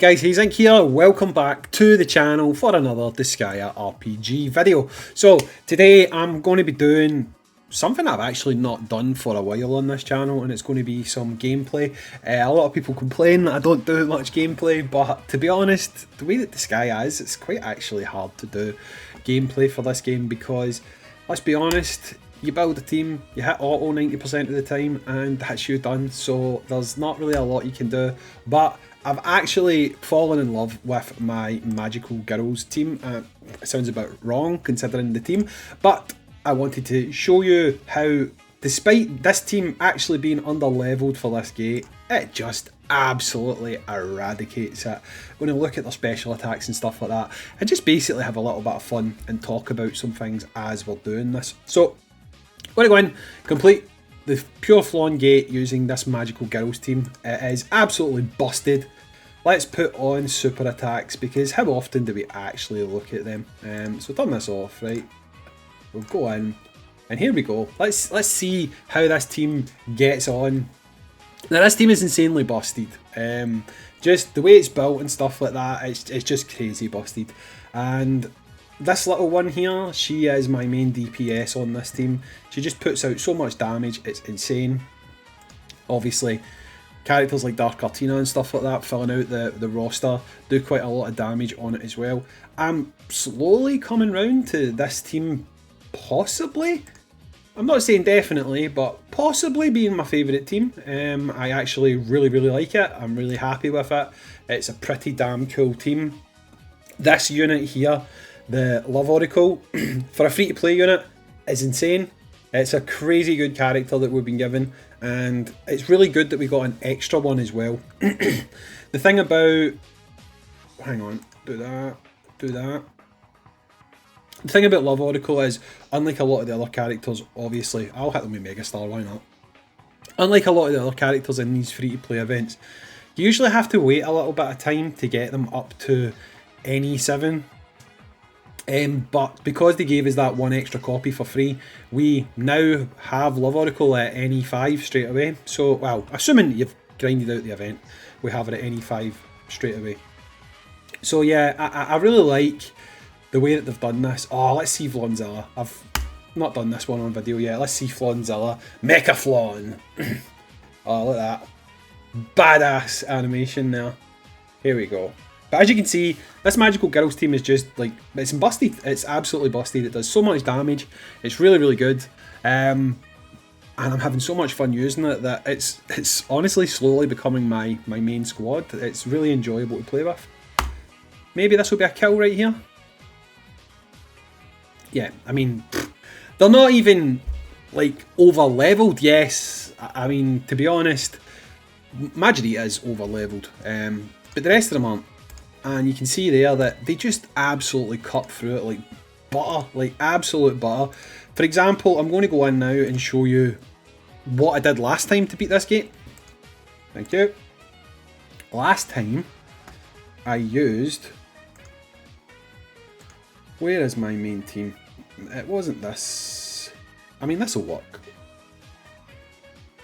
guys, Hayzink here, welcome back to the channel for another Disgaea RPG video. So today I'm going to be doing something I've actually not done for a while on this channel, and it's going to be some gameplay. A lot of people complain that I don't do much gameplay, but to be honest, the way that Disgaea is, it's quite actually hard to do gameplay for this game because, let's be honest, you build a team, you hit auto 90% of the time, and that's you done, so there's not really a lot you can do. But I've actually fallen in love with my magical girls team. It sounds a bit wrong considering the team, but I wanted to show you how, despite this team actually being under-leveled for this game, it just absolutely eradicates it. We're going to look at their special attacks and stuff like that, and just basically have a little bit of fun and talk about some things as we're doing this. So, we're going to go in, complete the pure flonne gate using this magical girls team. It is absolutely busted. Let's put on super attacks because how often do we actually look at them? So turn this off, right? We'll go in, and here we go. Let's see how this team gets on. Now this team is insanely busted. Just the way it's built and stuff like that, it's just crazy busted. And this little one here, she is my main DPS on this team. She just puts out so much damage, it's insane. Obviously, characters like Dark Artina and stuff like that, filling out the roster, do quite a lot of damage on it as well. I'm slowly coming round to this team possibly, I'm not saying definitely, but possibly being my favourite team. I actually really like it. I'm really happy with it. It's a pretty damn cool team. This unit here, the Love Oracle, for a free-to-play unit, is insane. It's a crazy good character that we've been given, and it's really good that we got an extra one as well. The thing about... hang on, do that. The thing about Love Oracle is, unlike a lot of the other characters, obviously, I'll hit them with Megastar, why not? Unlike a lot of the other characters in these free-to-play events, you usually have to wait a little bit of time to get them up to NE7. But because they gave us that one extra copy for free, we now have Love Oracle at NE5 straight away. So, well, assuming you've grinded out the event, we have it at NE5 straight away. So yeah, I really like the way that they've done this. Oh, let's see Flonzilla. I've not done this one on video yet. Let's see Flonzilla. Mecha Flonne. Oh, look at that. Badass animation there. Here we go. But as you can see, this magical girls team is just like, it's busted. It's absolutely busted. It does so much damage. It's really good. And I'm having so much fun using it that it's honestly slowly becoming my main squad. It's really enjoyable to play with. Maybe this will be a kill right here. Yeah, I mean, they're not even like over leveled. Yes, I mean, to be honest, Majorita is over leveled, but the rest of them aren't. And you can see there that they just absolutely cut through it like butter, like absolute butter. For example, I'm going to go in now and show you what I did last time to beat this gate. Thank you. Last time, I used... where is my main team? It wasn't this. I mean, this will work.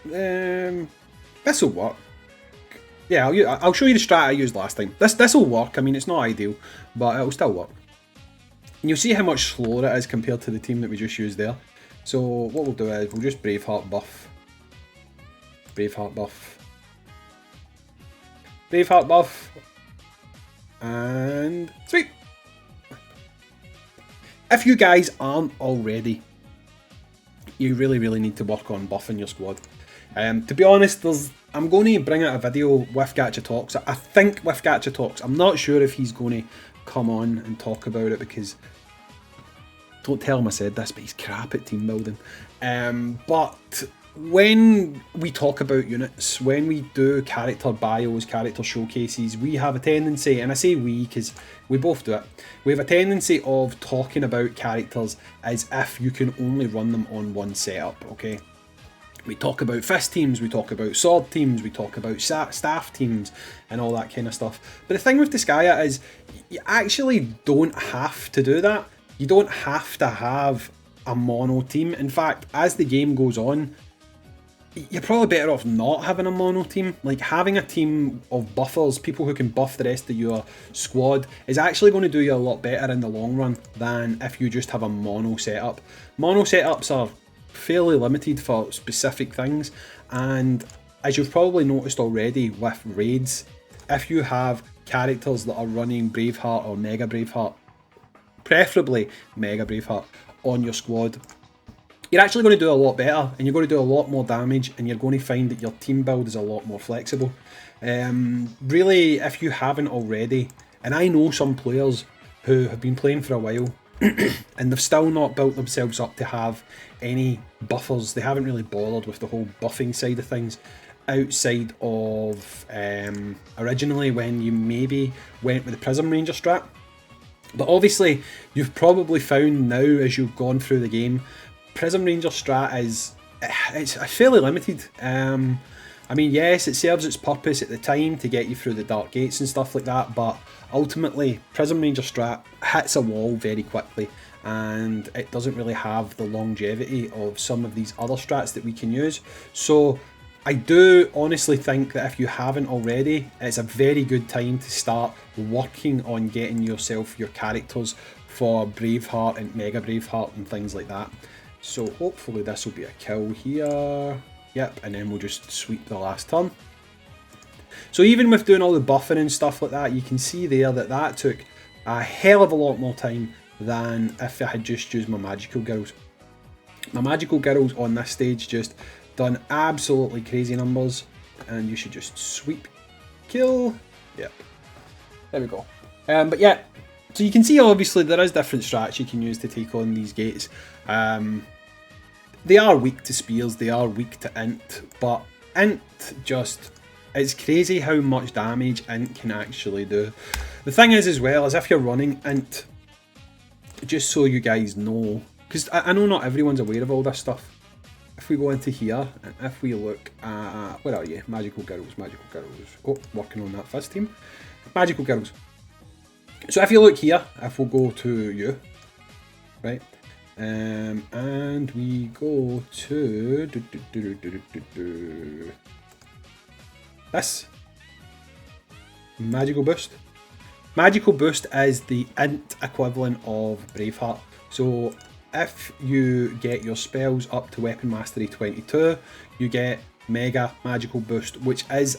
This will work. Yeah, I'll show you the strat I used last time. This will work. I mean, it's not ideal, but it'll still work. And you'll see how much slower it is compared to the team that we just used there. So what we'll do is we'll just Braveheart buff. Braveheart buff. Braveheart buff. And sweet. If you guys aren't already, you really need to work on buffing your squad. To be honest, I'm going to bring out a video with Gacha Talks. I think with Gacha Talks. I'm not sure if he's going to come on and talk about it because, don't tell him I said this, but he's crap at team building. But when we talk about units, when we do character bios, character showcases, we have a tendency, and I say we because we both do it, we have a tendency of talking about characters as if you can only run them on one setup, okay? We talk about fist teams, we talk about sword teams, we talk about staff teams and all that kind of stuff. But the thing with Disgaea is you actually don't have to do that. You don't have to have a mono team. In fact, as the game goes on, you're probably better off not having a mono team. Like, having a team of buffers, people who can buff the rest of your squad, is actually going to do you a lot better in the long run than if you just have a mono setup. Mono setups are fairly limited for specific things, and as you've probably noticed already with raids, if you have characters that are running Braveheart or Mega Braveheart, preferably Mega Braveheart, on your squad, you're actually going to do a lot better, and you're going to do a lot more damage, and you're going to find that your team build is a lot more flexible. Really, if you haven't already, and I know some players who have been playing for a while and they've still not built themselves up to have any buffers. They haven't really bothered with the whole buffing side of things outside of originally when you maybe went with the Prism Ranger strat. But obviously, you've probably found now as you've gone through the game, Prism Ranger strat it's fairly limited. I mean, yes, it serves its purpose at the time to get you through the dark gates and stuff like that, but ultimately, Prism Ranger strat hits a wall very quickly, and it doesn't really have the longevity of some of these other strats that we can use. So I do honestly think that if you haven't already, it's a very good time to start working on getting yourself your characters for Braveheart and Mega Braveheart and things like that. So hopefully this will be a kill here. Yep, and then we'll just sweep the last turn. So even with doing all the buffing and stuff like that, you can see there that that took a hell of a lot more time than if I had just used my magical girls. My magical girls on this stage just done absolutely crazy numbers, and you should just sweep, kill. Yep, there we go. But yeah, so you can see obviously there is different strats you can use to take on these gates. They are weak to spears, they are weak to int, but int just, it's crazy how much damage int can actually do. The thing is as well, as if you're running int, just so you guys know, because I know not everyone's aware of all this stuff. If we go into here, and if we look at, where are you? Magical Girls, Magical Girls. Oh, working on that first team. Magical Girls. So if you look here, if we'll go to you, right? And we go to this Magical Boost. Magical Boost is the int equivalent of Braveheart. So if you get your spells up to Weapon Mastery 22, you get Mega Magical Boost, which is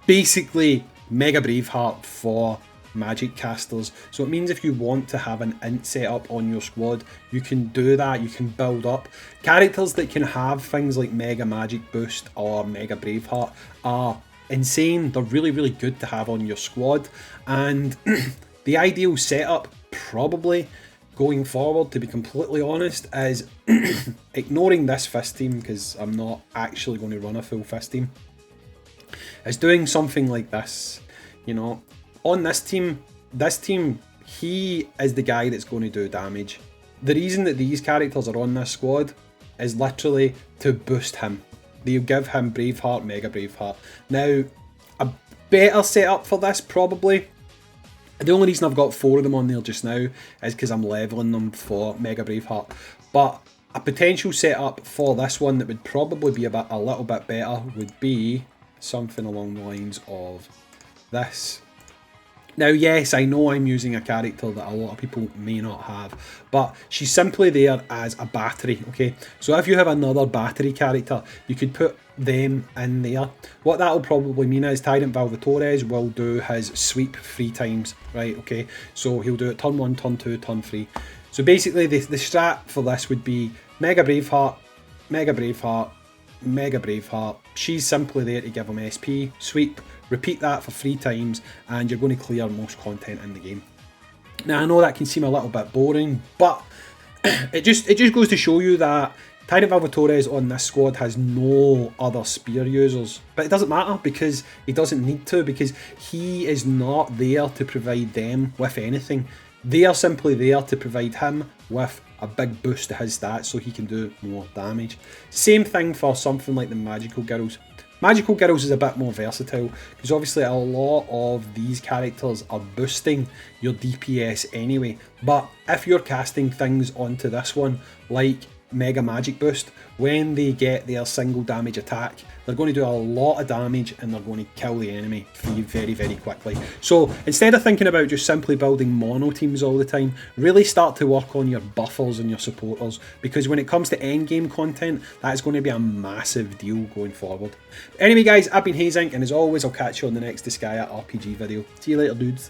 basically Mega Braveheart for magic casters. So it means if you want to have an int set up on your squad, you can do that. You can build up characters that can have things like Mega Magic Boost or Mega Braveheart are insane. They're really, really good to have on your squad, and the ideal setup probably going forward, to be completely honest, is ignoring this fist team, because I'm not actually going to run a full fist team, is doing something like this. You know, on this team, he is the guy that's going to do damage. The reason that these characters are on this squad is literally to boost him. They'll give him Braveheart, Mega Braveheart. Now, a better setup for this probably, the only reason I've got 4 of them on there just now is because I'm leveling them for Mega Braveheart. But a potential setup for this one that would probably be a little bit better would be something along the lines of this. Now, yes, I know I'm using a character that a lot of people may not have, but she's simply there as a battery, okay? So if you have another battery character, you could put them in there. What that'll probably mean is Tyrant Valvatores will do his sweep 3 times, right, okay? So he'll do it turn 1, turn 2, turn 3. So basically the strat for this would be Mega Braveheart, Mega Braveheart, Mega Braveheart. She's simply there to give him SP, sweep, repeat that for 3 times, and you're going to clear most content in the game. Now I know that can seem a little bit boring, but it just goes to show you that Tyrant Valvatores on this squad has no other spear users. But it doesn't matter, because he doesn't need to, because he is not there to provide them with anything. They are simply there to provide him with a big boost to his stats so he can do more damage. Same thing for something like the Magical Girls. Magical Girls is a bit more versatile, because obviously a lot of these characters are boosting your DPS anyway. But if you're casting things onto this one, like mega magic boost, when they get their single damage attack, they're going to do a lot of damage and they're going to kill the enemy very, very quickly. So instead of thinking about just simply building mono teams all the time, really start to work on your buffers and your supporters, because when it comes to endgame content, that is going to be a massive deal going forward. Anyway guys, I've been Hayzink, and as always I'll catch you on the next Disgaea RPG video. See you later dudes.